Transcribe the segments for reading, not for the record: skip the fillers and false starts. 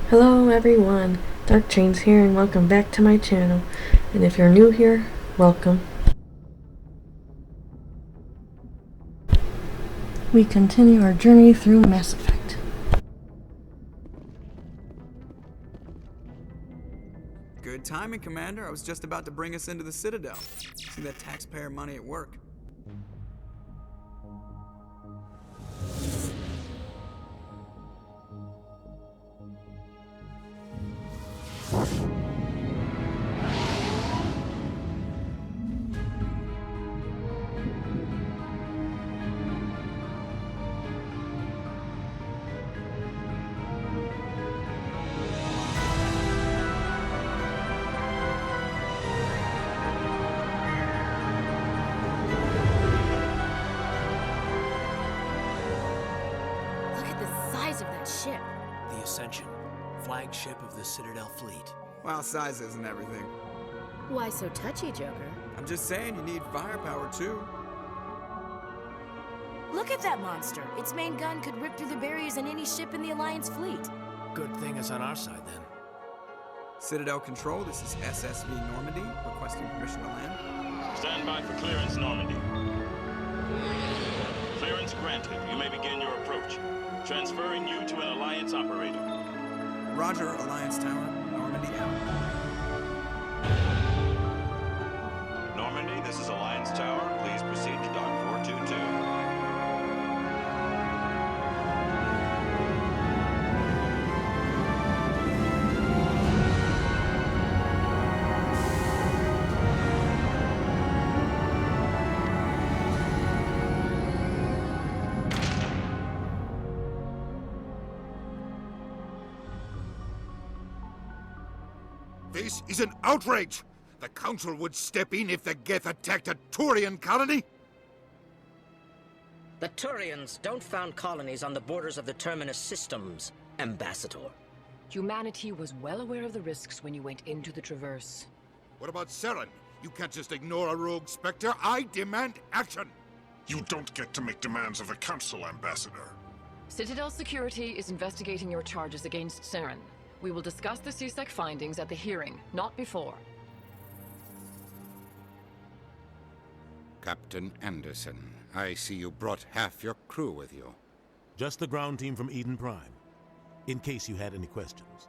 Hello everyone, Dark Chains here and welcome back to my channel. And if you're new here, welcome. We continue our journey through Mass Effect. Good timing, Commander. I was just about to bring us into the Citadel. See that taxpayer money at work. Of that ship. The Ascension, flagship of the Citadel fleet. Well, size isn't everything. Why so touchy, Joker? I'm just saying you need firepower too. Look at that monster. Its main gun could rip through the barriers in any ship in the Alliance fleet. Good thing it's on our side then. Citadel Control, this is SSV Normandy, requesting permission to land. Stand by for clearance, Normandy. Clearance granted. You may begin your approach. Transferring you to an Alliance operator. Roger, Alliance Tower. Normandy out. Normandy, this is Alliance Tower. Please proceed to Dock 422. This is an outrage! The Council would step in if the Geth attacked a Turian colony? The Turians don't found colonies on the borders of the Terminus systems, Ambassador. Humanity was well aware of the risks when you went into the Traverse. What about Saren? You can't just ignore a rogue Spectre. I demand action! You don't get to make demands of the Council, Ambassador. Citadel Security is investigating your charges against Saren. We will discuss the CSEC findings at the hearing, not before. Captain Anderson, I see you brought half your crew with you. Just the ground team from Eden Prime, in case you had any questions.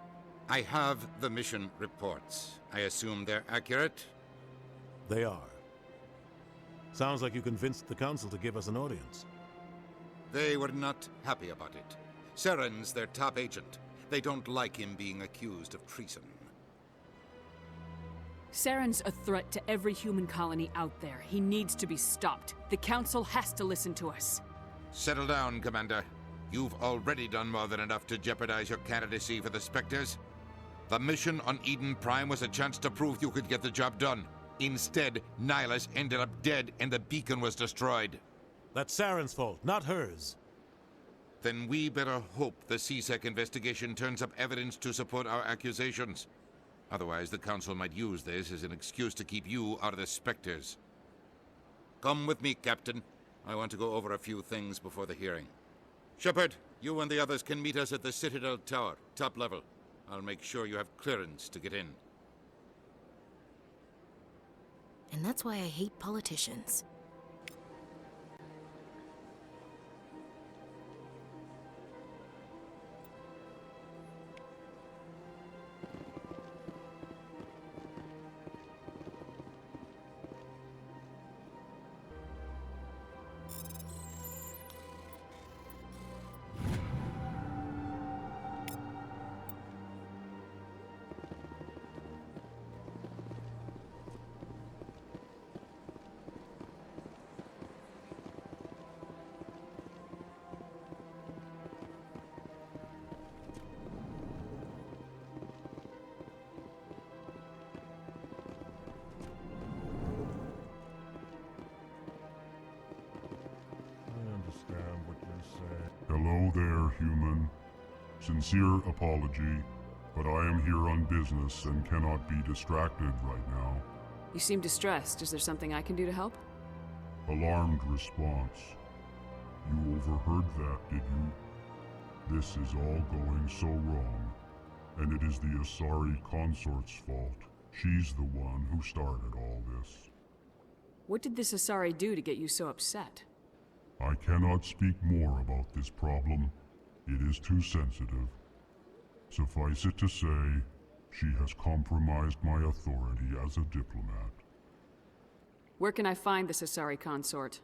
I have the mission reports. I assume they're accurate? They are. Sounds like you convinced the Council to give us an audience. They were not happy about it. Saren's their top agent. They don't like him being accused of treason. Saren's a threat to every human colony out there. He needs to be stopped. The Council has to listen to us. Settle down, Commander. You've already done more than enough to jeopardize your candidacy for the Spectres. The mission on Eden Prime was a chance to prove you could get the job done. Instead, Nihilus ended up dead and the beacon was destroyed. That's Saren's fault, not hers. Then we better hope the CSEC investigation turns up evidence to support our accusations. Otherwise, the Council might use this as an excuse to keep you out of the Spectres. Come with me, Captain. I want to go over a few things before the hearing. Shepard, you and the others can meet us at the Citadel Tower, top level. I'll make sure you have clearance to get in. And that's why I hate politicians. Hello there, human. Sincere apology, but I am here on business and cannot be distracted right now. You seem distressed. Is there something I can do to help? Alarmed response. You overheard that, did you? This is all going so wrong. and it is the Asari consort's fault. She's the one who started all this. What did this Asari do to get you so upset? I cannot speak more about this problem. It is too sensitive. Suffice it to say, she has compromised my authority as a diplomat. Where can I find this Asari consort?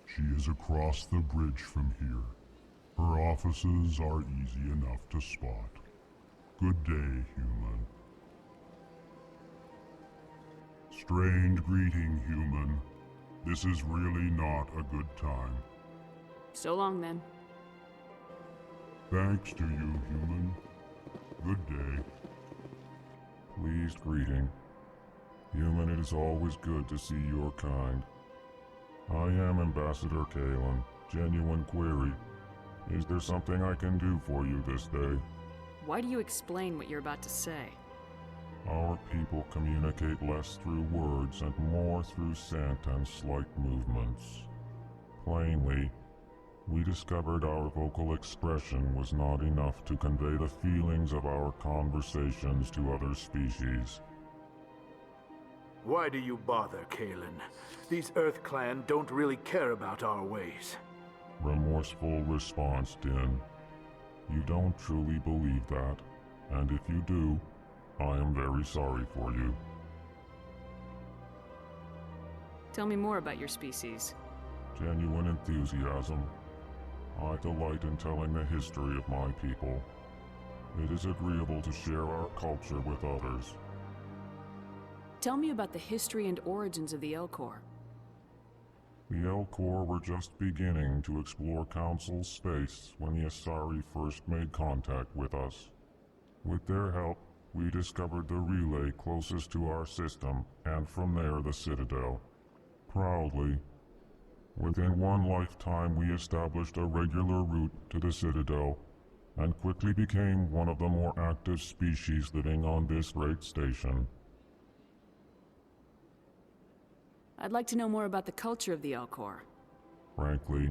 She is across the bridge from here. Her offices are easy enough to spot. Good day, human. Strange greeting, human. This is really not a good time. So long, then. Thanks to you, human. Good day. Pleased greeting. Human, it is always good to see your kind. I am Ambassador Kalen. Genuine query. Is there something I can do for you this day? Why do you explain what you're about to say? Our people communicate less through words and more through scent and slight movements. Plainly, we discovered our vocal expression was not enough to convey the feelings of our conversations to other species. Why do you bother, Kalen? These Earth Clan don't really care about our ways. Remorseful response, Din. You don't truly believe that, and if you do, I am very sorry for you. Tell me more about your species. Genuine enthusiasm. I delight in telling the history of my people. It is agreeable to share our culture with others. Tell me about the history and origins of the Elcor. The Elcor were just beginning to explore Council space when the Asari first made contact with us. With their help, we discovered the relay closest to our system, and from there the Citadel. Proudly, within one lifetime we established a regular route to the Citadel, and quickly became one of the more active species living on this great station. I'd like to know more about the culture of the Elcor. Frankly,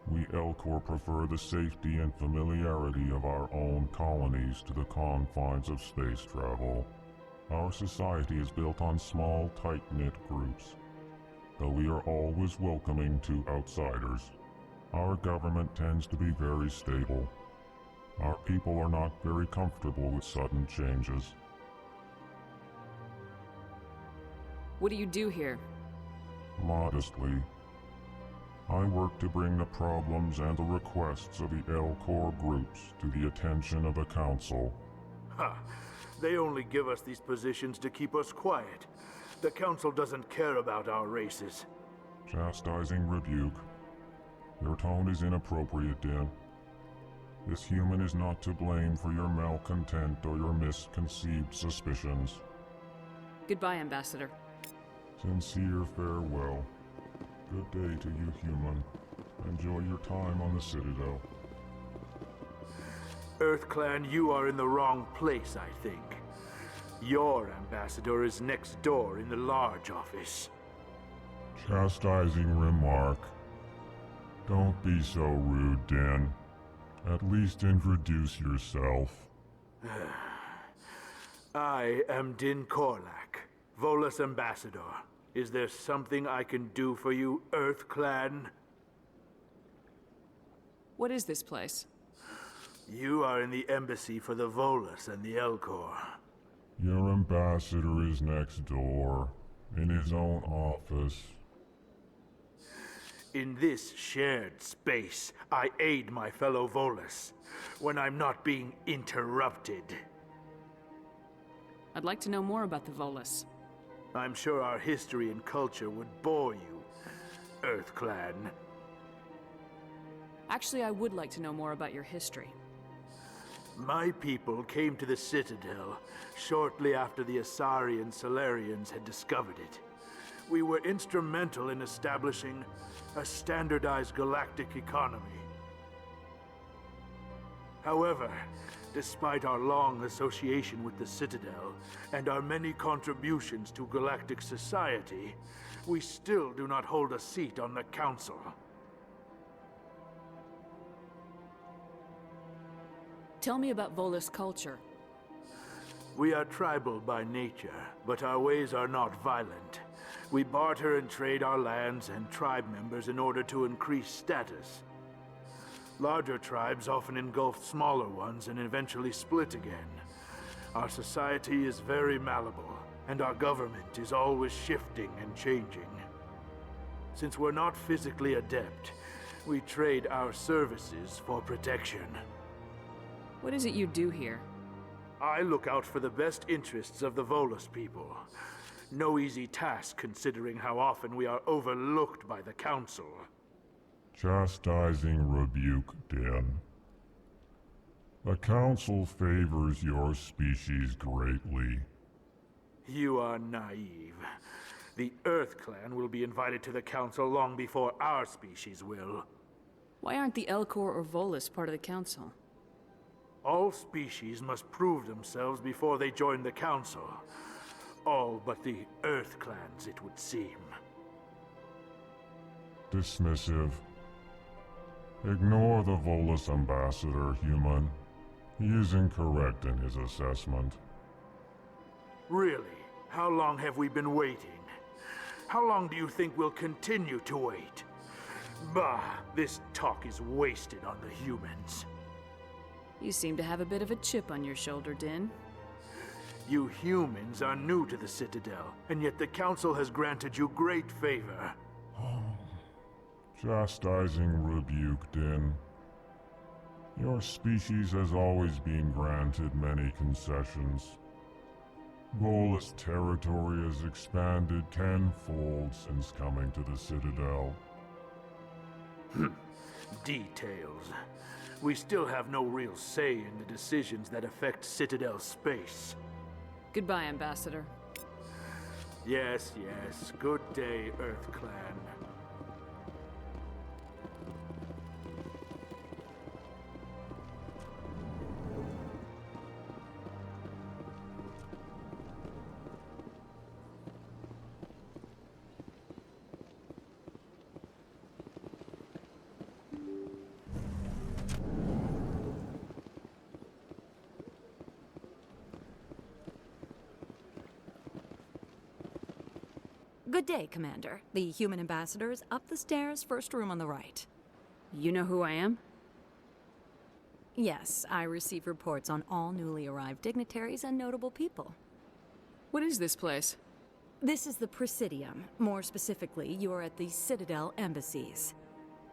we Elcor prefer the safety and familiarity of our own colonies to the confines of space travel. Our society is built on small, tight-knit groups, though we are always welcoming to outsiders. Our government tends to be very stable. Our people are not very comfortable with sudden changes. What do you do here? Modestly, I work to bring the problems and the requests of the Elcor groups to the attention of the Council. Ha! They only give us these positions to keep us quiet. The Council doesn't care about our races. Chastising rebuke. Your tone is inappropriate, Din. This human is not to blame for your malcontent or your misconceived suspicions. Goodbye, Ambassador. Sincere farewell. Good day to you, human. Enjoy your time on the Citadel. Earth Clan, you are in the wrong place, I think. Your ambassador is next door in the large office. Chastising remark. Don't be so rude, Din. At least introduce yourself. I am Din Korlak, Volus ambassador. Is there something I can do for you, Earth Clan? What is this place? You are in the embassy for the Volus and the Elcor. Your ambassador is next door, in his own office. In this shared space, I aid my fellow Volus when I'm not being interrupted. I'd like to know more about the Volus. I'm sure our history and culture would bore you, Earth Clan. Actually, I would like to know more about your history. My people came to the Citadel shortly after the Asari and Salarians had discovered it. We were instrumental in establishing a standardized galactic economy. However, despite our long association with the Citadel and our many contributions to galactic society, we still do not hold a seat on the Council. Tell me about Volus culture. We are tribal by nature, but our ways are not violent. We barter and trade our lands and tribe members in order to increase status. Larger tribes often engulf smaller ones and eventually split again. Our society is very malleable, and our government is always shifting and changing. Since we're not physically adept, we trade our services for protection. What is it you do here? I look out for the best interests of the Volus people. No easy task considering how often we are overlooked by the Council. Chastising rebuke, Din. The Council favors your species greatly. You are naive. The Earth Clan will be invited to the Council long before our species will. Why aren't the Elcor or Volus part of the Council? All species must prove themselves before they join the Council. All but the Earth Clans, it would seem. Dismissive. Ignore the Volus ambassador, human. He is incorrect in his assessment. Really? How long have we been waiting? How long do you think we'll continue to wait? Bah, this talk is wasted on the humans. You seem to have a bit of a chip on your shoulder, Din. You humans are new to the Citadel, and yet the Council has granted you great favor. Chastising rebuke, Din. Your species has always been granted many concessions. Volus territory has expanded tenfold since coming to the Citadel. Details. We still have no real say in the decisions that affect Citadel space. Goodbye, Ambassador. Yes, yes. Good day, Earth Clan. Good day, Commander. The human ambassador is up the stairs, first room on the right. You know who I am? Yes, I receive reports on all newly arrived dignitaries and notable people. What is this place? This is the Presidium. More specifically, you are at the Citadel embassies.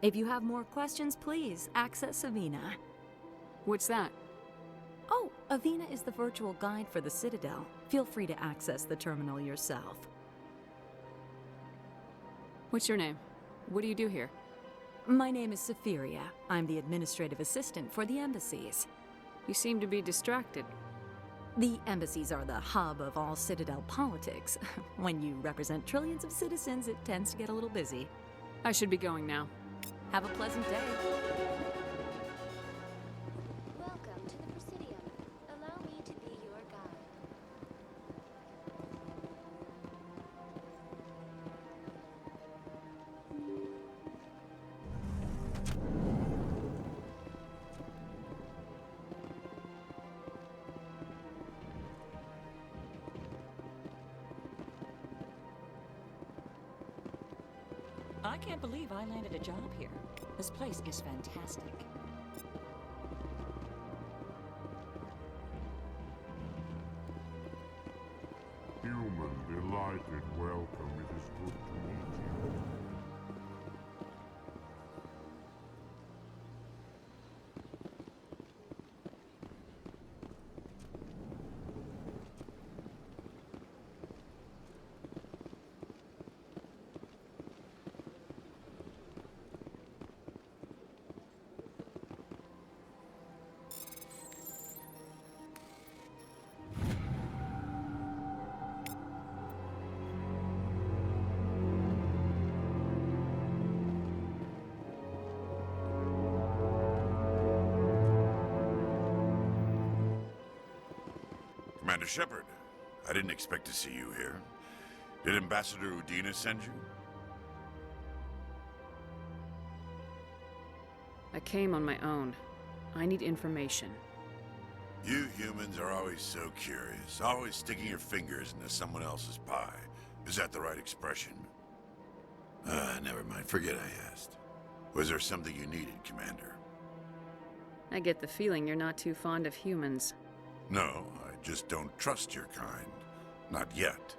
If you have more questions, please access Avina. What's that? Oh, Avina is the virtual guide for the Citadel. Feel free to access the terminal yourself. What's your name? What do you do here? My name is Sephiria. I'm the administrative assistant for the embassies. You seem to be distracted. The embassies are the hub of all Citadel politics. When you represent trillions of citizens, it tends to get a little busy. I should be going now. Have a pleasant day. Welcome to the Presidium. Allow me to be your guide. I can't believe I landed a job here. This place is fantastic. Human, delighted welcome. It is good to meet you. Commander Shepard, I didn't expect to see you here. Did Ambassador Udina send you? I came on my own. I need information. You humans are always so curious, always sticking your fingers into someone else's pie. Is that the right expression? Never mind. Forget I asked. Was there something you needed, Commander? I get the feeling you're not too fond of humans. No, I just don't trust your kind. Not yet.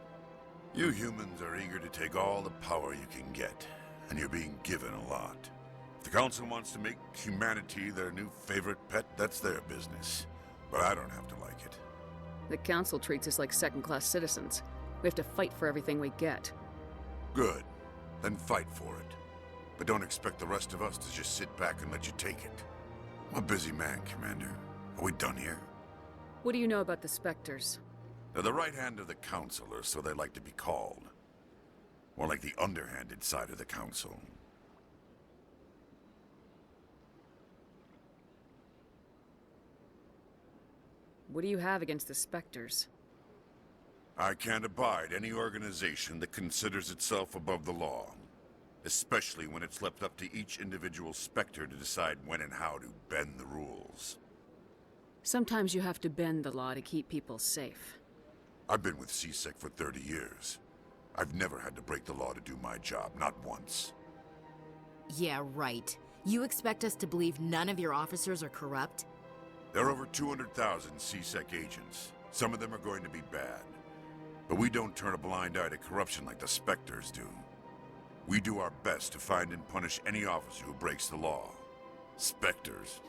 You humans are eager to take all the power you can get, and you're being given a lot. If the Council wants to make humanity their new favorite pet, that's their business. But I don't have to like it. The Council treats us like second-class citizens. We have to fight for everything we get. Good. Then fight for it. But don't expect the rest of us to just sit back and let you take it. I'm a busy man, Commander. Are we done here? What do you know about the Spectres? They're the right hand of the Council, or so they like to be called. More like the underhanded side of the Council. What do you have against the Spectres? I can't abide any organization that considers itself above the law. Especially when it's left up to each individual Spectre to decide when and how to bend the rules. Sometimes you have to bend the law to keep people safe. I've been with CSEC for 30 years. I've never had to break the law to do my job, not once. Yeah, right. You expect us to believe none of your officers are corrupt? There are over 200,000 CSEC agents. Some of them are going to be bad. But we don't turn a blind eye to corruption like the Spectres do. We do our best to find and punish any officer who breaks the law. Spectres.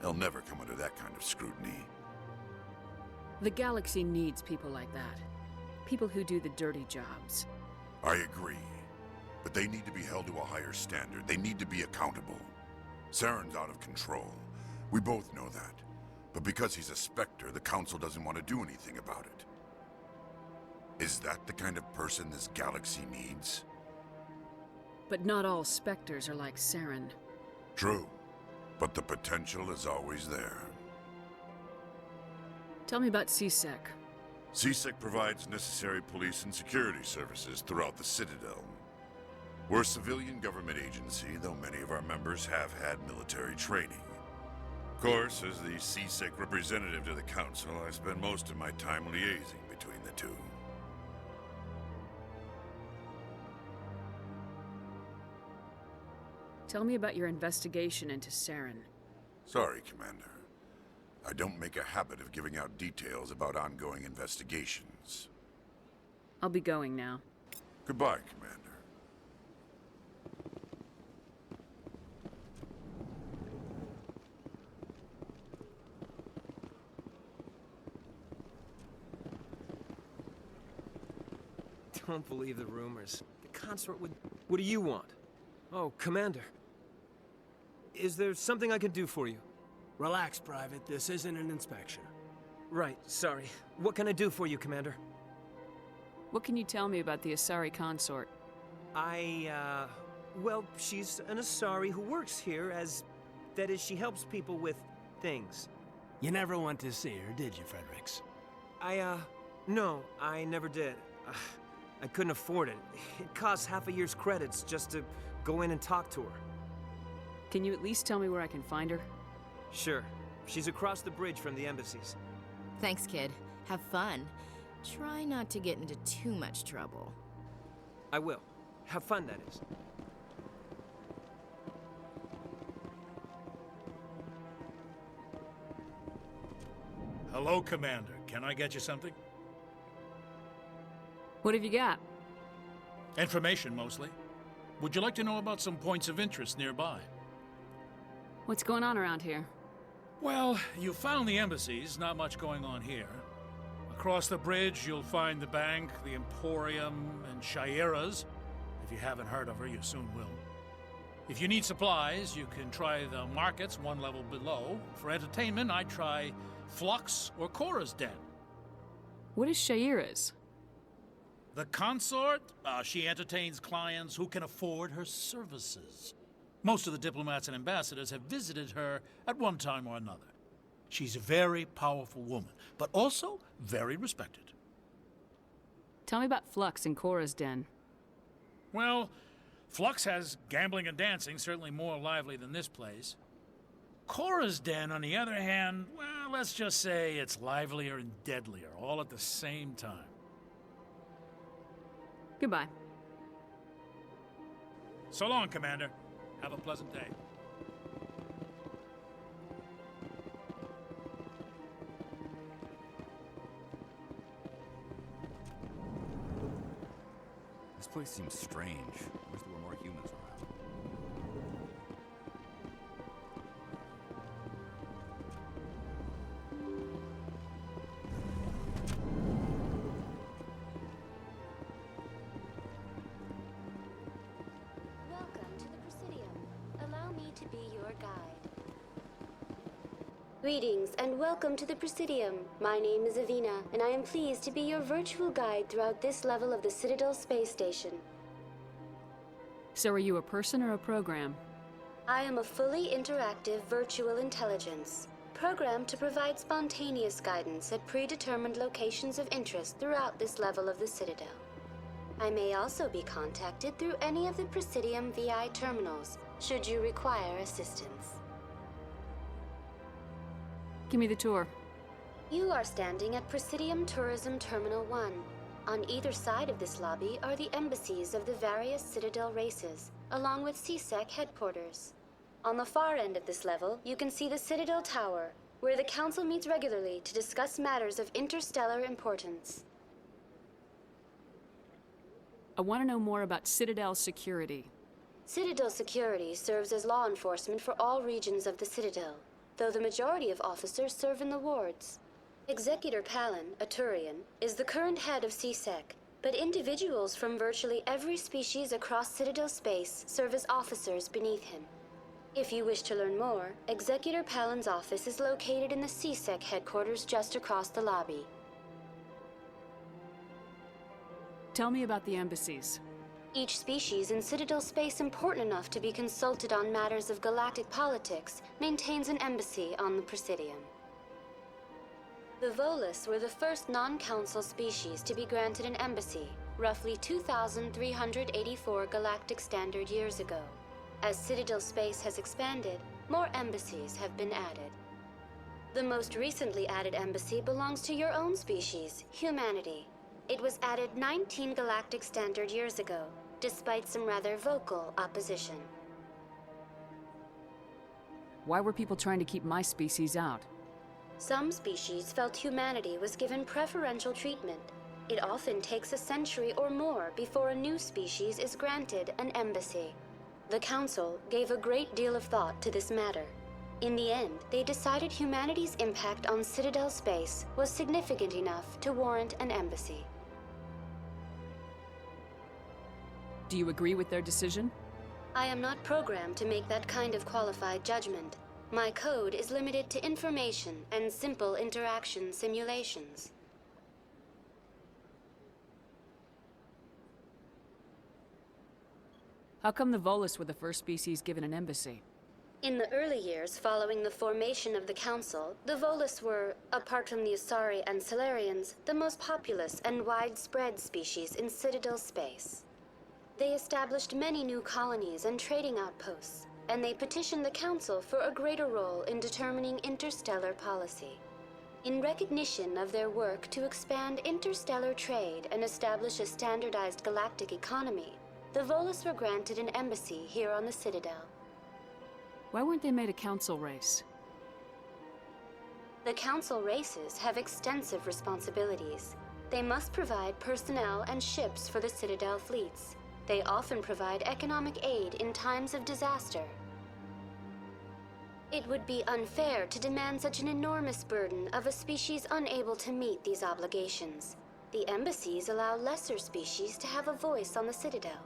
They'll never come under that kind of scrutiny. The galaxy needs people like that. People who do the dirty jobs. I agree. But they need to be held to a higher standard. They need to be accountable. Saren's out of control. We both know that. But because he's a Spectre, the Council doesn't want to do anything about it. Is that the kind of person this galaxy needs? But not all Spectres are like Saren. True. But the potential is always there. Tell me about CSEC. CSEC provides necessary police and security services throughout the Citadel. We're a civilian government agency, though many of our members have had military training. Of course, as the CSEC representative to the Council, I spend most of my time liaising between the two. Tell me about your investigation into Saren. Sorry, Commander. I don't make a habit of giving out details about ongoing investigations. I'll be going now. Goodbye, Commander. Don't believe the rumors. The consort would... What do you want? Oh, Commander. Is there something I can do for you? Relax, Private. This isn't an inspection. Right, sorry. What can I do for you, Commander? What can you tell me about the Asari consort? Well, she's an Asari who works here as... That is, she helps people with things. You never went to see her, did you, Fredericks? No, I never did. I couldn't afford it. It costs half a year's credits just to go in and talk to her. Can you at least tell me where I can find her? Sure. She's across the bridge from the embassies. Thanks, kid. Have fun. Try not to get into too much trouble. I will. Have fun, that is. Hello, Commander. Can I get you something? What have you got? Information, mostly. Would you like to know about some points of interest nearby? What's going on around here? Well, you found the embassies, not much going on here. Across the bridge, you'll find the bank, the Emporium, and Shayera's. If you haven't heard of her, you soon will. If you need supplies, you can try the markets one level below. For entertainment, I'd try Flux or Cora's Den. What is Shayera's? The consort? She entertains clients who can afford her services. Most of the diplomats and ambassadors have visited her at one time or another. She's a very powerful woman, but also very respected. Tell me about Flux and Cora's Den. Well, Flux has gambling and dancing, certainly more lively than this place. Cora's den, on the other hand, well, let's just say it's livelier and deadlier, all at the same time. Goodbye. So long, Commander. Have a pleasant day. This place seems strange. I wish there were more humans around. Welcome to the Presidium. Allow me to be your guide. Greetings and welcome to the Presidium. My name is Avina, and I am pleased to be your virtual guide throughout this level of the Citadel Space Station. So are you a person or a program? I am a fully interactive virtual intelligence, programmed to provide spontaneous guidance at predetermined locations of interest throughout this level of the Citadel. I may also be contacted through any of the Presidium VI terminals, should you require assistance. Give me the tour. You are standing at Presidium Tourism Terminal 1. On either side of this lobby are the embassies of the various Citadel races, along with CSEC headquarters. On the far end of this level, you can see the Citadel Tower, where the Council meets regularly to discuss matters of interstellar importance. I want to know more about Citadel security. Citadel security serves as law enforcement for all regions of the Citadel, though the majority of officers serve in the wards. Executor Palin, a Turian, is the current head of CSEC, but individuals from virtually every species across Citadel space serve as officers beneath him. If you wish to learn more, Executor Palin's office is located in the CSEC headquarters just across the lobby. Tell me about the embassies. Each species in Citadel space important enough to be consulted on matters of galactic politics maintains an embassy on the Presidium. The Volus were the first non-council species to be granted an embassy, roughly 2,384 galactic standard years ago. As Citadel space has expanded, more embassies have been added. The most recently added embassy belongs to your own species, humanity. It was added 19 galactic standard years ago, despite some rather vocal opposition. Why were people trying to keep my species out? Some species felt humanity was given preferential treatment. It often takes a century or more before a new species is granted an embassy. The Council gave a great deal of thought to this matter. In the end, they decided humanity's impact on Citadel space was significant enough to warrant an embassy. Do you agree with their decision? I am not programmed to make that kind of qualified judgment. My code is limited to information and simple interaction simulations. How come the Volus were the first species given an embassy? In the early years following the formation of the Council, the Volus were, apart from the Asari and Salarians, the most populous and widespread species in Citadel space. They established many new colonies and trading outposts, and they petitioned the Council for a greater role in determining interstellar policy. In recognition of their work to expand interstellar trade and establish a standardized galactic economy, the Volus were granted an embassy here on the Citadel. Why weren't they made a council race? The Council races have extensive responsibilities. They must provide personnel and ships for the Citadel fleets. They often provide economic aid in times of disaster. It would be unfair to demand such an enormous burden of a species unable to meet these obligations. The embassies allow lesser species to have a voice on the Citadel.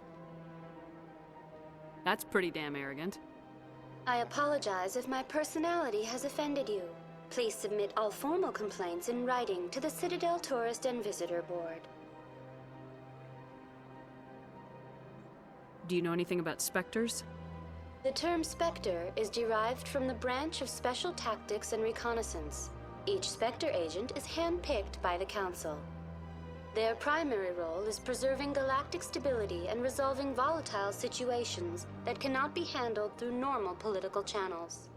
That's pretty damn arrogant. I apologize if my personality has offended you. Please submit all formal complaints in writing to the Citadel Tourist and Visitor Board. Do you know anything about Spectres? The term Spectre is derived from the branch of Special Tactics and Reconnaissance. Each Spectre agent is handpicked by the Council. Their primary role is preserving galactic stability and resolving volatile situations that cannot be handled through normal political channels.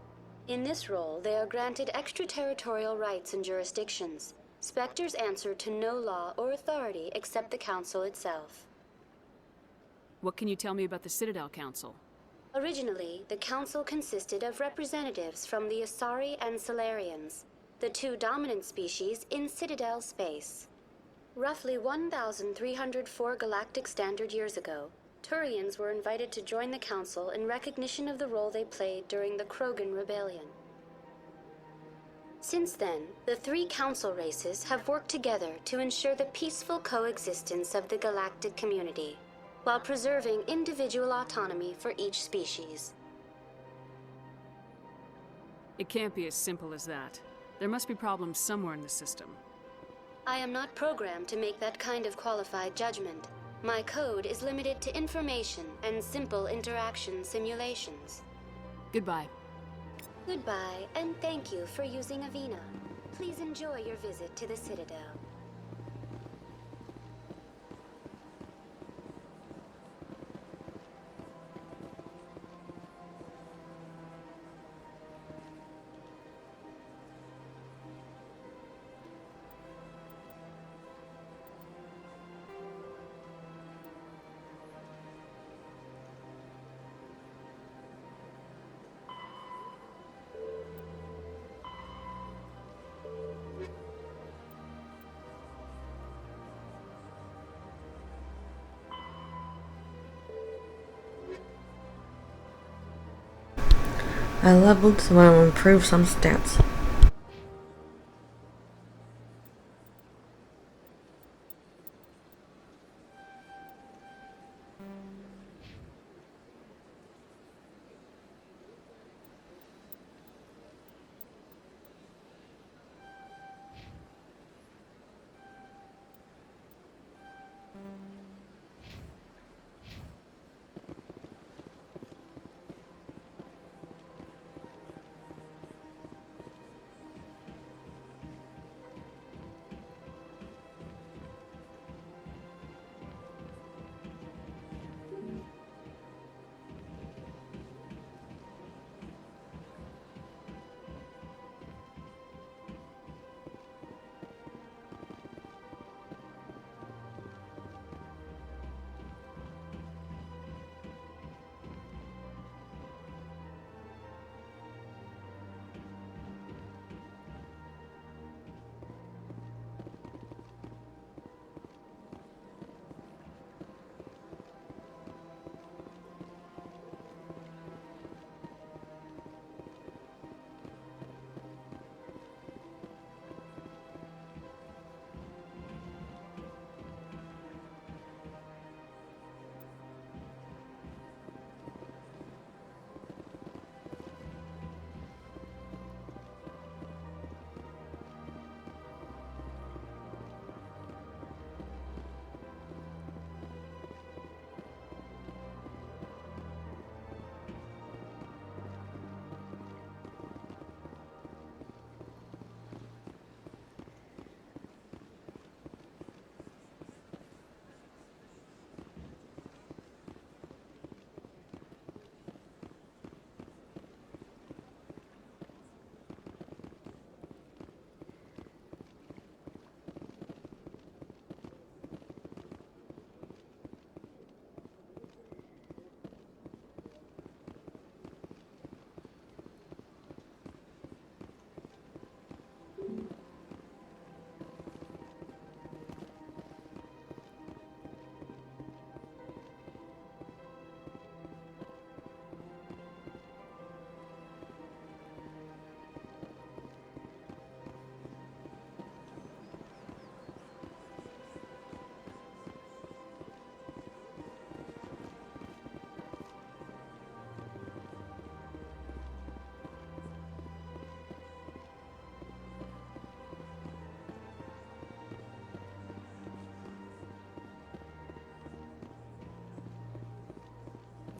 In this role, they are granted extraterritorial rights and jurisdictions. Spectres answer to no law or authority except the Council itself. What can you tell me about the Citadel Council? Originally, the Council consisted of representatives from the Asari and Salarians, the two dominant species in Citadel space. Roughly 1,304 galactic standard years ago, Turians were invited to join the Council in recognition of the role they played during the Krogan Rebellion. Since then, the three Council races have worked together to ensure the peaceful coexistence of the galactic community, while preserving individual autonomy for each species. It can't be as simple as that. There must be problems somewhere in the system. I am not programmed to make that kind of qualified judgment. My code is limited to information and simple interaction simulations. Goodbye. Goodbye, and thank you for using Avina. Please enjoy your visit to the Citadel. I leveled, so I'll improve some stats.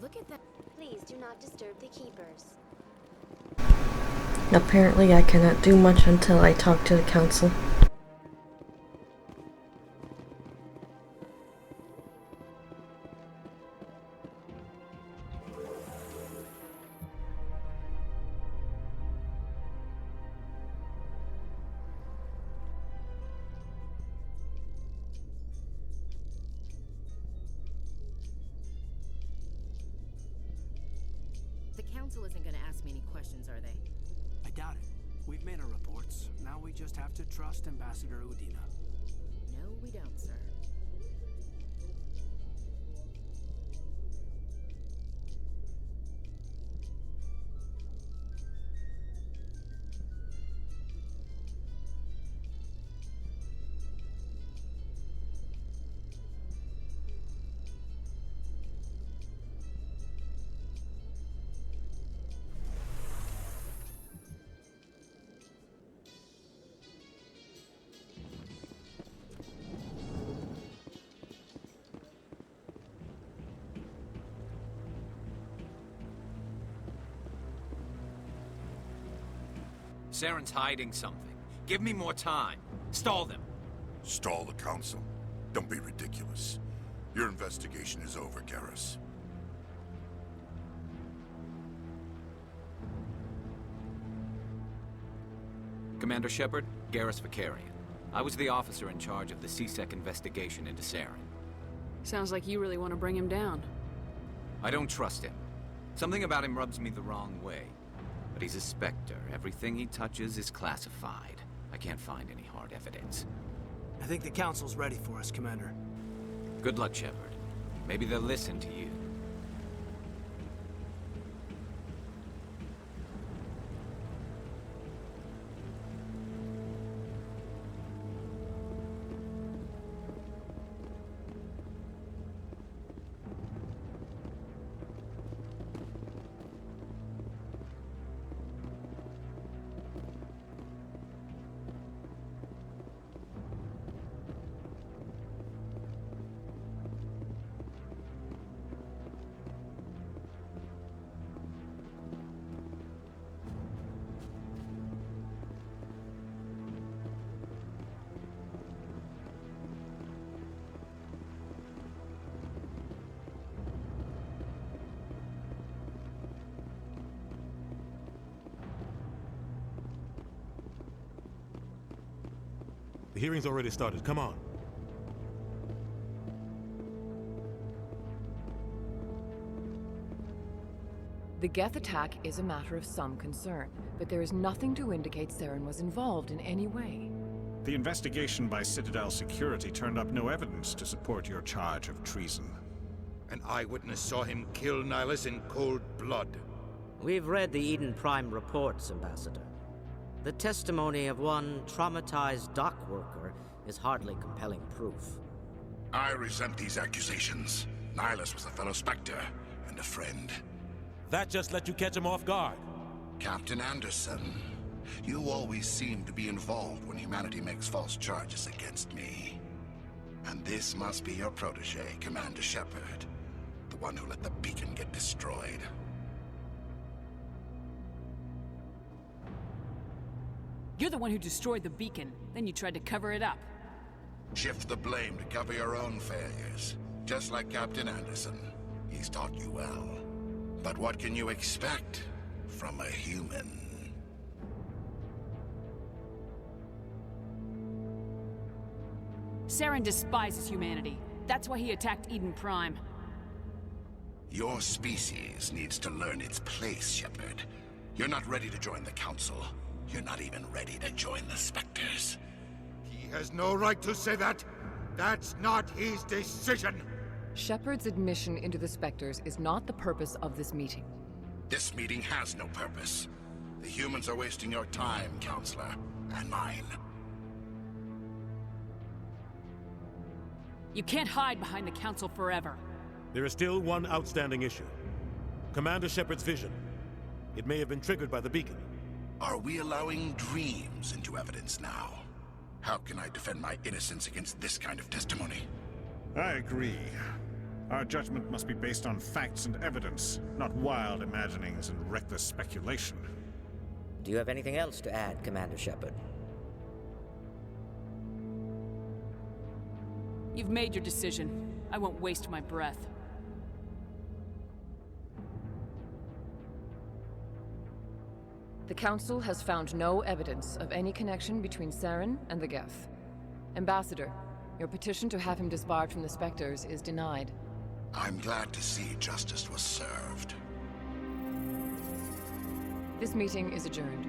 Look at that. Please do not disturb the keepers. Apparently I cannot do much until I talk to the Council. Council isn't gonna ask me any questions, are they? I doubt it. We've made our reports. Now we just have to trust Ambassador Udina. No, we don't, sir. Saren's hiding something. Give me more time. Stall them. Stall the Council? Don't be ridiculous. Your investigation is over, Garrus. Commander Shepard, Garrus Vakarian. I was the officer in charge of the C-Sec investigation into Saren. Sounds like you really want to bring him down. I don't trust him. Something about him rubs me the wrong way. But he's a Spectre. Everything he touches is classified. I can't find any hard evidence. I think the Council's ready for us, Commander. Good luck, Shepard. Maybe they'll listen to you. The hearing's already started. Come on. The Geth attack is a matter of some concern, but there is nothing to indicate Saren was involved in any way. The investigation by Citadel Security turned up no evidence to support your charge of treason. An eyewitness saw him kill Nihilus in cold blood. We've read the Eden Prime reports, Ambassador. The testimony of one traumatized dock worker is hardly compelling proof. I resent these accusations. Nihilus was a fellow Spectre and a friend. That just let you catch him off guard. Captain Anderson, you always seem to be involved when humanity makes false charges against me. And this must be your protege, Commander Shepard. The one who let the beacon get destroyed. You're the one who destroyed the beacon, then you tried to cover it up. Shift the blame to cover your own failures. Just like Captain Anderson. He's taught you well. But what can you expect from a human? Saren despises humanity. That's why he attacked Eden Prime. Your species needs to learn its place, Shepard. You're not ready to join the Council. You're not even ready to join the Spectres. He has no right to say that. That's not his decision. Shepard's admission into the Spectres is not the purpose of this meeting. This meeting has no purpose. The humans are wasting your time, Counselor, and mine. You can't hide behind the Council forever. There is still one outstanding issue. Commander Shepard's vision. It may have been triggered by the beacon. Are we allowing dreams into evidence now? How can I defend my innocence against this kind of testimony? I agree. Our judgment must be based on facts and evidence, not wild imaginings and reckless speculation. Do you have anything else to add, Commander Shepard? You've made your decision. I won't waste my breath. The Council has found no evidence of any connection between Saren and the Geth. Ambassador, your petition to have him disbarred from the Spectres is denied. I'm glad to see justice was served. This meeting is adjourned.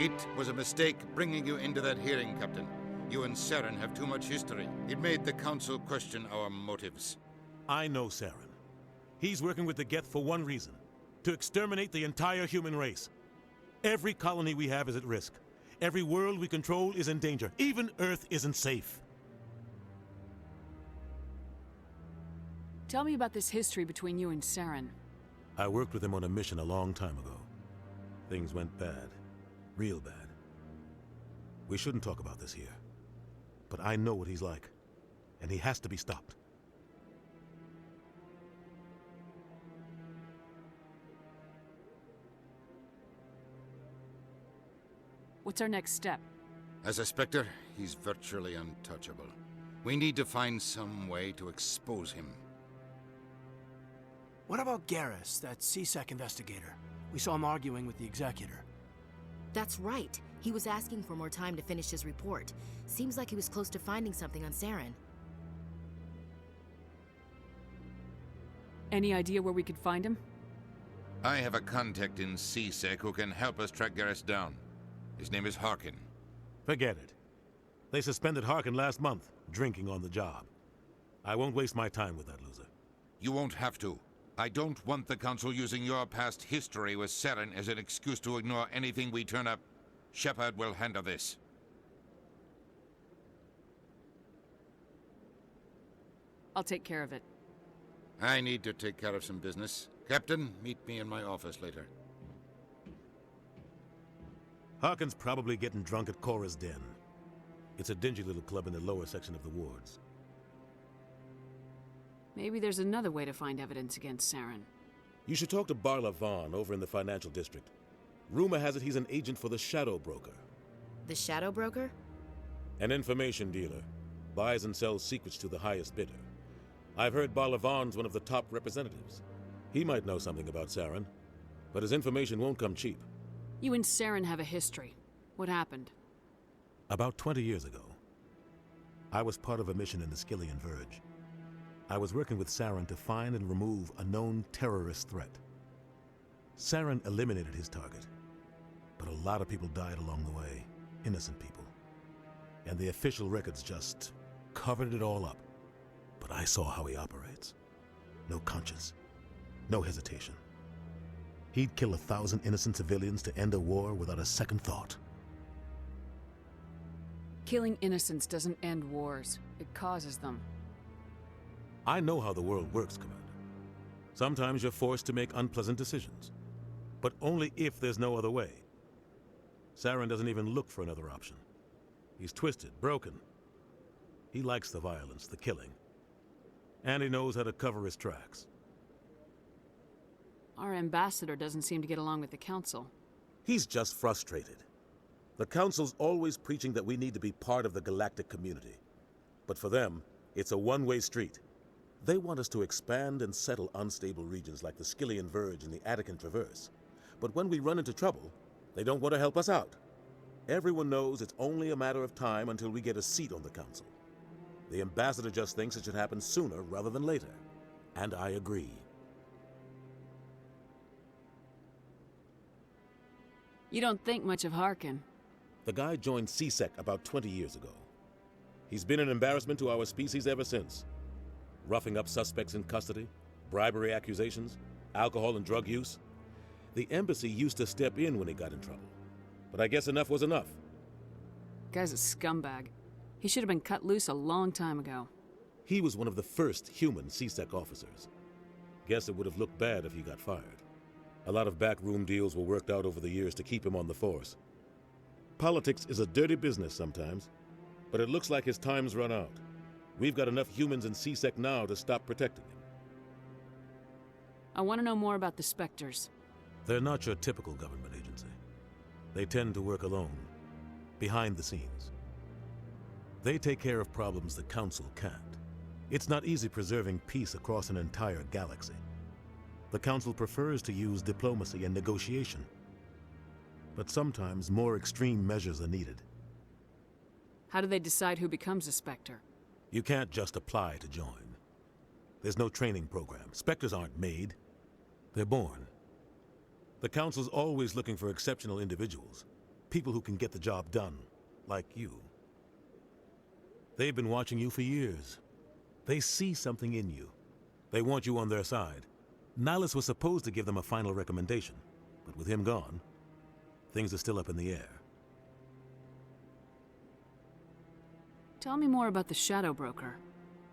It was a mistake bringing you into that hearing, Captain. You and Saren have too much history. It made the Council question our motives. I know Saren. He's working with the Geth for one reason. To exterminate the entire human race. Every colony we have is at risk. Every world we control is in danger. Even Earth isn't safe. Tell me about this history between you and Saren. I worked with him on a mission a long time ago. Things went bad. Real bad. We shouldn't talk about this here. But I know what he's like. And he has to be stopped. What's our next step? As a Spectre, he's virtually untouchable. We need to find some way to expose him. What about Garrus, that CSEC investigator? We saw him arguing with the Executor. That's right. He was asking for more time to finish his report. Seems like he was close to finding something on Saren. Any idea where we could find him? I have a contact in CSEC who can help us track Garrus down. His name is Harkin. Forget it. They suspended Harkin last month, drinking on the job. I won't waste my time with that loser. You won't have to. I don't want the Council using your past history with Saren as an excuse to ignore anything we turn up. Shepard will handle this. I'll take care of it. I need to take care of some business. Captain, meet me in my office later. Harkin's probably getting drunk at Cora's Den. It's a dingy little club in the lower section of the wards. Maybe there's another way to find evidence against Saren. You should talk to Barla Vaughn over in the financial district. Rumor has it he's an agent for the Shadow Broker. The Shadow Broker? An information dealer. Buys and sells secrets to the highest bidder. I've heard Barla Vaughn's one of the top representatives. He might know something about Saren, but his information won't come cheap. You and Saren have a history. What happened? About 20 years ago, I was part of a mission in the Skillian Verge. I was working with Saren to find and remove a known terrorist threat. Saren eliminated his target, but a lot of people died along the way, innocent people. And the official records just covered it all up. But I saw how he operates. No conscience, no hesitation. He'd kill 1,000 innocent civilians to end a war without a second thought. Killing innocents doesn't end wars. It causes them. I know how the world works, Commander. Sometimes you're forced to make unpleasant decisions, but only if there's no other way. Saren doesn't even look for another option. He's twisted, broken. He likes the violence, the killing. And he knows how to cover his tracks. Our ambassador doesn't seem to get along with the Council. He's just frustrated. The Council's always preaching that we need to be part of the galactic community. But for them, it's a one-way street. They want us to expand and settle unstable regions like the Skillian Verge and the Attican Traverse. But when we run into trouble, they don't want to help us out. Everyone knows it's only a matter of time until we get a seat on the Council. The ambassador just thinks it should happen sooner rather than later. And I agree. You don't think much of Harkin. The guy joined CSEC about 20 years ago. He's been an embarrassment to our species ever since. Roughing up suspects in custody, bribery accusations, alcohol and drug use. The embassy used to step in when he got in trouble. But I guess enough was enough. Guy's a scumbag. He should have been cut loose a long time ago. He was one of the first human CSEC officers. Guess it would have looked bad if he got fired. A lot of backroom deals were worked out over the years to keep him on the force. Politics is a dirty business sometimes, but it looks like his time's run out. We've got enough humans in CSEC now to stop protecting him. I want to know more about the Spectres. They're not your typical government agency. They tend to work alone, behind the scenes. They take care of problems the Council can't. It's not easy preserving peace across an entire galaxy. The Council prefers to use diplomacy and negotiation. But sometimes more extreme measures are needed. How do they decide who becomes a Spectre? You can't just apply to join. There's no training program. Spectres aren't made. They're born. The Council's always looking for exceptional individuals. People who can get the job done, like you. They've been watching you for years. They see something in you. They want you on their side. Nihilus was supposed to give them a final recommendation, but with him gone, things are still up in the air. Tell me more about the Shadow Broker.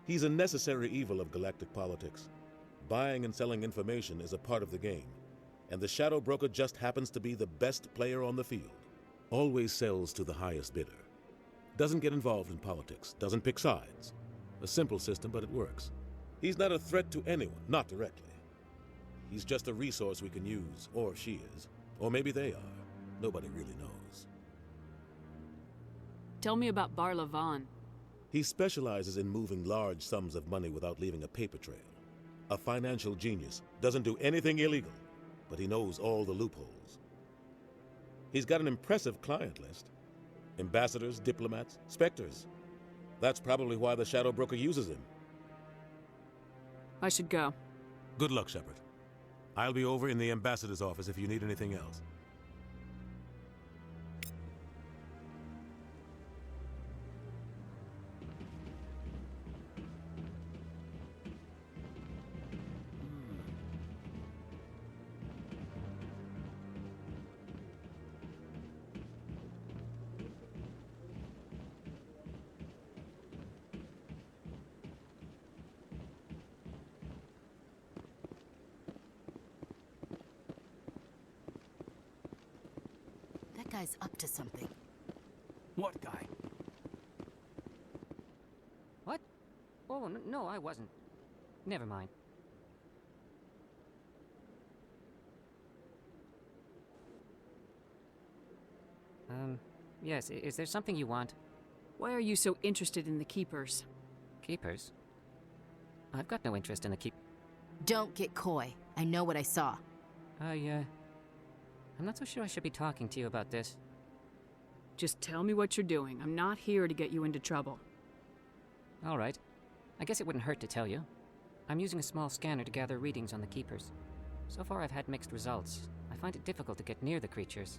He's a necessary evil of galactic politics. Buying and selling information is a part of the game, and the Shadow Broker just happens to be the best player on the field. Always sells to the highest bidder. Doesn't get involved in politics, doesn't pick sides. A simple system, but it works. He's not a threat to anyone, not directly. He's just a resource we can use, or she is. Or maybe they are. Nobody really knows. Tell me about Barla Von. He specializes in moving large sums of money without leaving a paper trail. A financial genius, doesn't do anything illegal, but he knows all the loopholes. He's got an impressive client list. Ambassadors, diplomats, Spectres. That's probably why the Shadow Broker uses him. I should go. Good luck, Shepard. I'll be over in the Ambassador's office if you need anything else. Guy's up to something. What guy? What? Oh, no, I wasn't. Never mind. Yes, is there something you want? Why are you so interested in the Keepers? Keepers? I've got no interest in the Don't get coy. I know what I saw. I'm not so sure I should be talking to you about this. Just tell me what you're doing. I'm not here to get you into trouble. All right. I guess it wouldn't hurt to tell you. I'm using a small scanner to gather readings on the Keepers. So far I've had mixed results. I find it difficult to get near the creatures.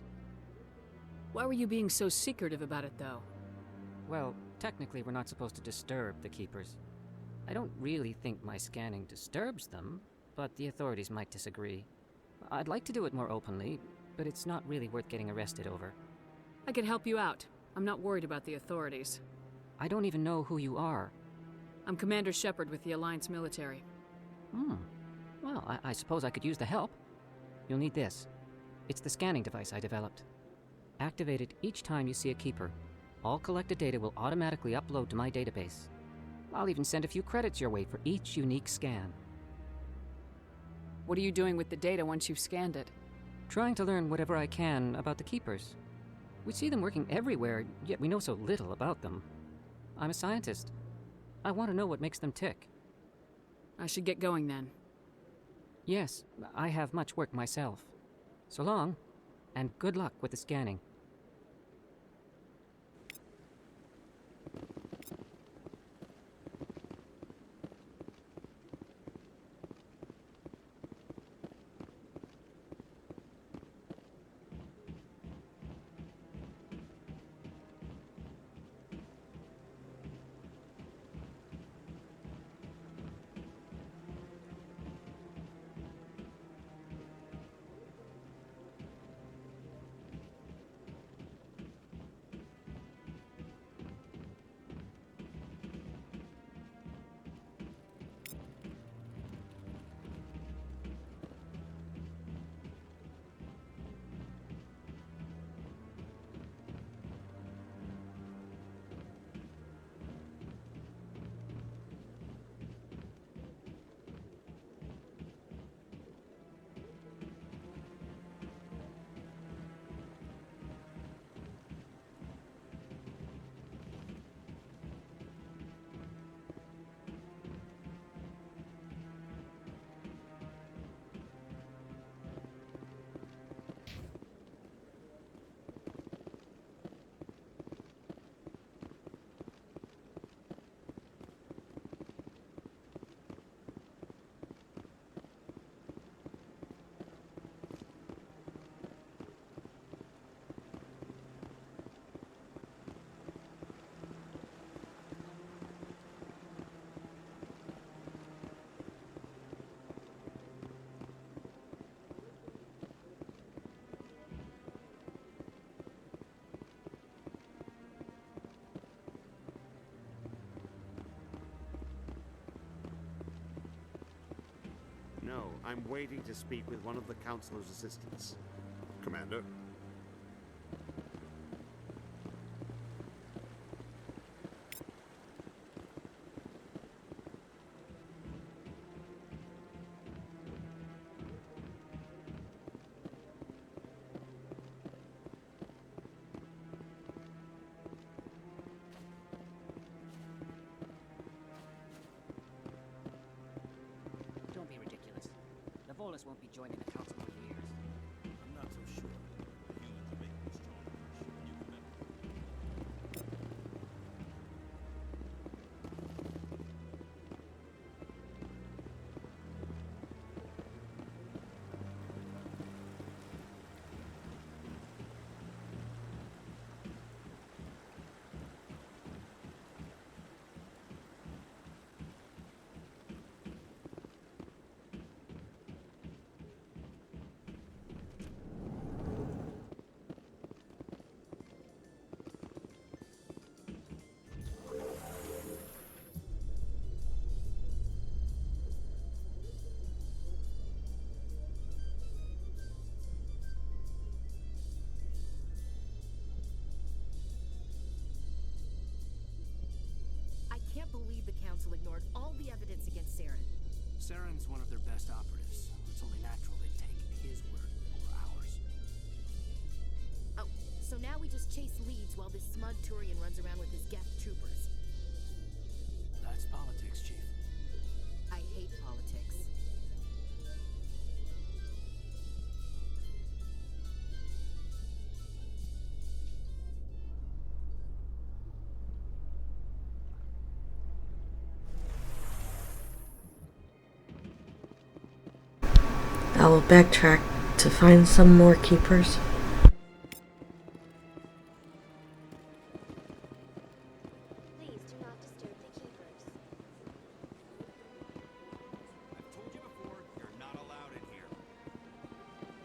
Why were you being so secretive about it, though? Well, technically we're not supposed to disturb the Keepers. I don't really think my scanning disturbs them, but the authorities might disagree. I'd like to do it more openly, but it's not really worth getting arrested over. I could help you out. I'm not worried about the authorities. I don't even know who you are. I'm Commander Shepard with the Alliance military. Well, I suppose I could use the help. You'll need this. It's the scanning device I developed. Activate it each time you see a Keeper. All collected data will automatically upload to my database. I'll even send a few credits your way for each unique scan. What are you doing with the data once you've scanned it? Trying to learn whatever I can about the Keepers. We see them working everywhere, yet we know so little about them. I'm a scientist. I want to know what makes them tick. I should get going then. Yes, I have much work myself. So long, and good luck with the scanning. I'm waiting to speak with one of the Councilor's assistants. Commander? Don't be ridiculous. The Volus won't be joining the Council for years. I'm not so sure. Humans are making a strong push. You remember. I can't believe the Council ignored all the evidence against Saren. Saren's one of their best operatives. It's only natural they'd take his word over ours. Oh, so now we just chase leads while this smug Turian runs around with his Geth troopers. That's politics, Chief. I hate politics. I will backtrack to find some more keepers. Please do not disturb the keepers. I've told you before, you're not allowed in here.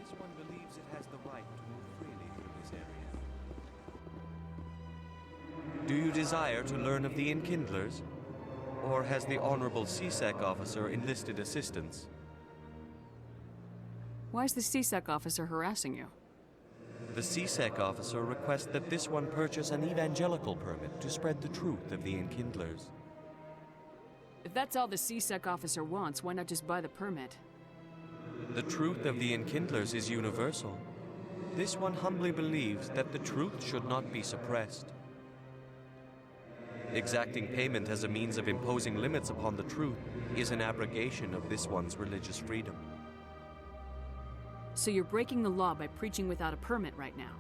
This one believes it has the right to move freely through this area. Do you desire to learn of the Enkindlers? Or has the Honorable CSEC officer enlisted assistance? Why is the CSEC officer harassing you? The CSEC officer requests that this one purchase an evangelical permit to spread the truth of the Enkindlers. If that's all the CSEC officer wants, why not just buy the permit? The truth of the Enkindlers is universal. This one humbly believes that the truth should not be suppressed. Exacting payment as a means of imposing limits upon the truth is an abrogation of this one's religious freedom. So you're breaking the law by preaching without a permit right now?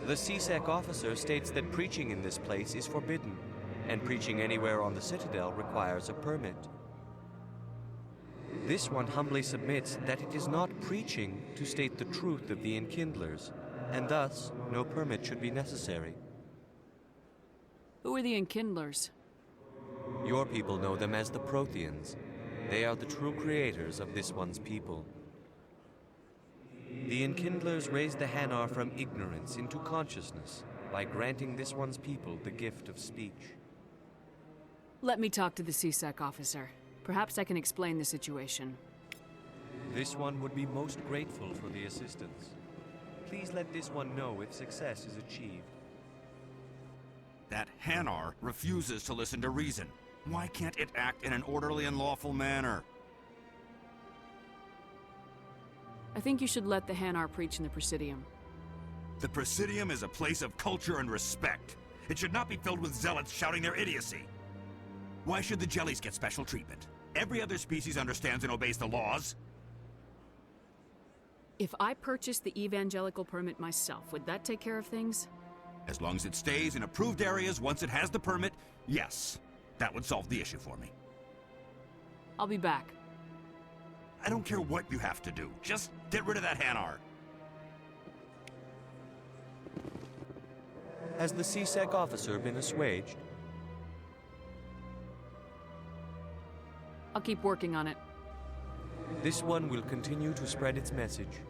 The CSEC officer states that preaching in this place is forbidden, and preaching anywhere on the Citadel requires a permit. This one humbly submits that it is not preaching to state the truth of the Enkindlers, and thus no permit should be necessary. Who are the Enkindlers? Your people know them as the Protheans. They are the true creators of this one's people. The Enkindlers raised the Hanar from ignorance into consciousness by granting this one's people the gift of speech. Let me talk to the CSEC officer. Perhaps I can explain the situation. This one would be most grateful for the assistance. Please let this one know if success is achieved. That Hanar refuses to listen to reason. Why can't it act in an orderly and lawful manner? I think you should let the Hanar preach in the Presidium. The Presidium is a place of culture and respect. It should not be filled with zealots shouting their idiocy. Why should the Jellies get special treatment? Every other species understands and obeys the laws. If I purchased the evangelical permit myself, would that take care of things? As long as it stays in approved areas once it has the permit, yes. That would solve the issue for me. I'll be back. I don't care what you have to do. Just get rid of that Hanar. Has the CSEC officer been assuaged? I'll keep working on it. This one will continue to spread its message.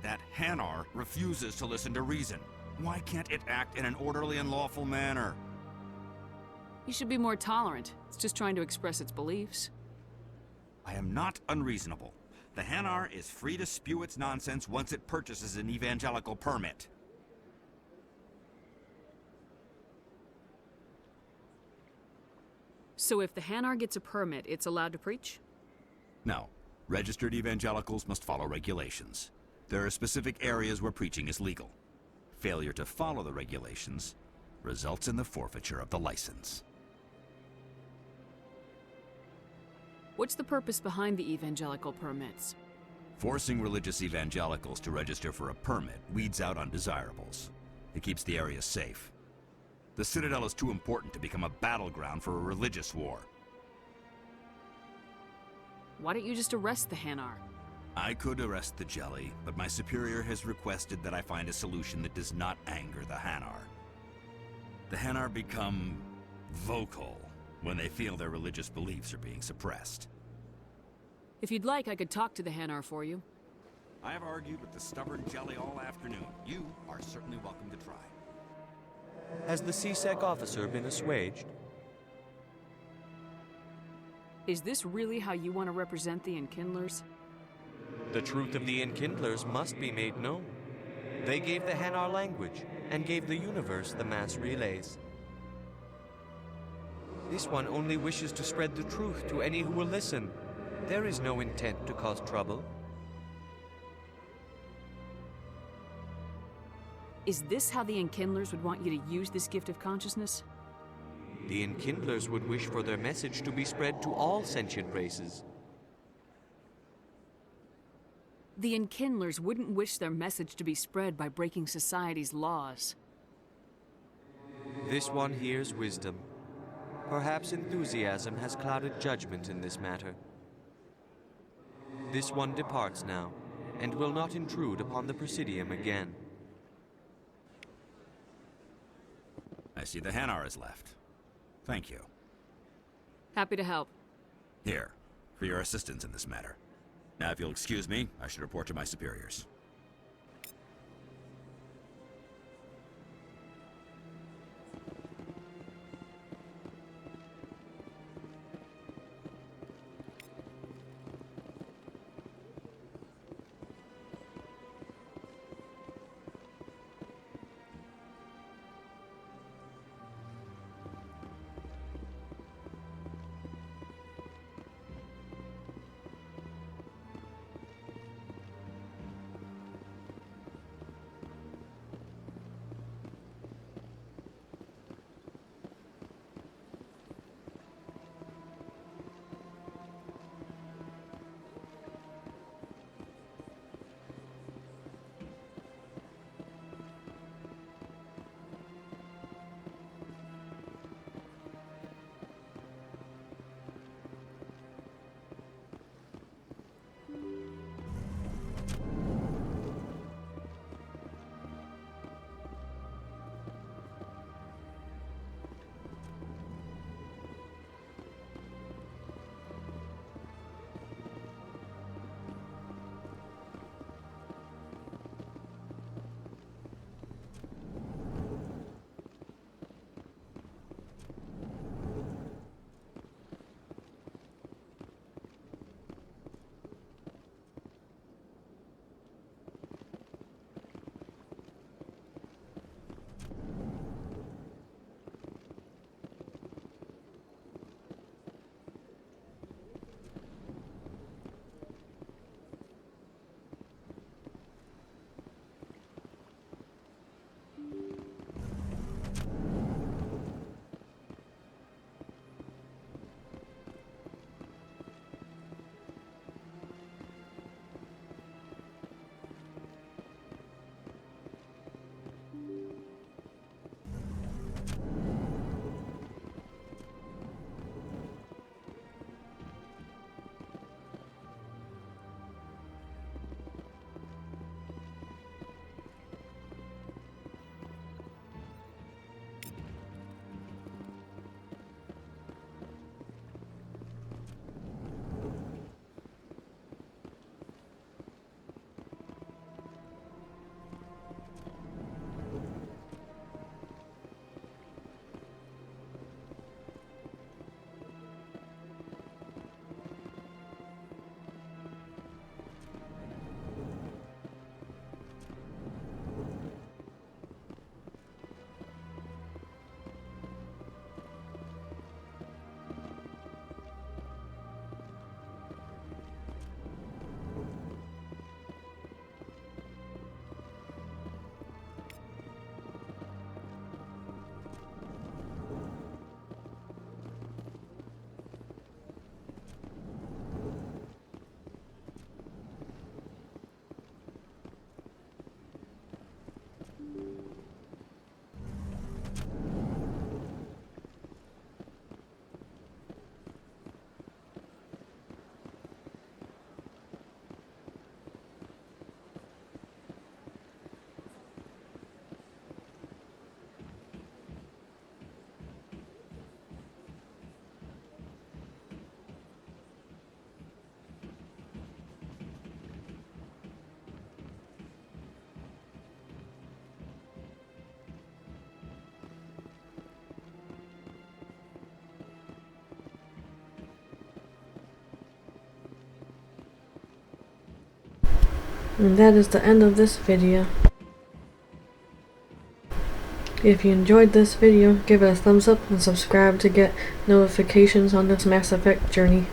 That Hanar refuses to listen to reason. Why can't it act in an orderly and lawful manner? You should be more tolerant. It's just trying to express its beliefs. I am not unreasonable. The Hanar is free to spew its nonsense once it purchases an evangelical permit. So if the Hanar gets a permit, it's allowed to preach? No. Registered evangelicals must follow regulations. There are specific areas where preaching is legal. Failure to follow the regulations results in the forfeiture of the license. What's the purpose behind the evangelical permits? Forcing religious evangelicals to register for a permit weeds out undesirables. It keeps the area safe. The Citadel is too important to become a battleground for a religious war. Why don't you just arrest the Hanar? I could arrest the Jelly, but my superior has requested that I find a solution that does not anger the Hanar. The Hanar become vocal when they feel their religious beliefs are being suppressed. If you'd like, I could talk to the Hanar for you. I have argued with the stubborn Jelly all afternoon. You are certainly welcome to try. Has the C-Sec officer been assuaged? Is this really how you want to represent the Enkindlers? The truth of the Enkindlers must be made known. They gave the Hanar language, and gave the universe the mass relays. This one only wishes to spread the truth to any who will listen. There is no intent to cause trouble. Is this how the Enkindlers would want you to use this gift of consciousness? The Enkindlers would wish for their message to be spread to all sentient races. The Enkindlers wouldn't wish their message to be spread by breaking society's laws. This one hears wisdom. Perhaps enthusiasm has clouded judgment in this matter. This one departs now, and will not intrude upon the Presidium again. I see the Hanar is left. Thank you. Happy to help. Here, for your assistance in this matter. Now, if you'll excuse me, I should report to my superiors. And that is the end of this video. If you enjoyed this video, give it a thumbs up and subscribe to get notifications on this Mass Effect journey.